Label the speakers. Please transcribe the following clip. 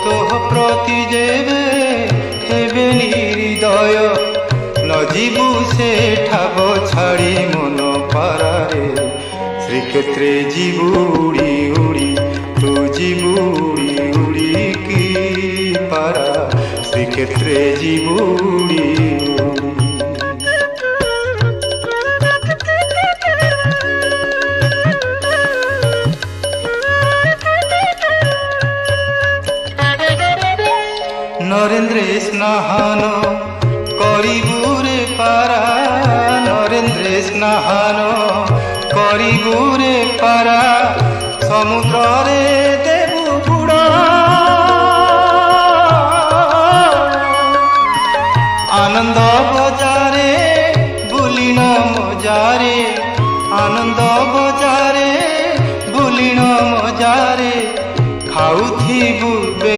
Speaker 1: তোহ প্রতি যেবে হেবে নির্দয় ন যিবু সে ঠাব ছাড়ি মন পারারে শ্রীক্ষেত্রে যিবু উড়ি উড়ি তু যিবু উড়ি উড়ি কি পারা শ্রীক্ষেত্রে যিবু উড়ি উড়ি। নরেন্দ্রে স্নাহান করিবুরে পারা নরেন্দ্রে স্নাহান করিবুরে পারা সমুদ্রে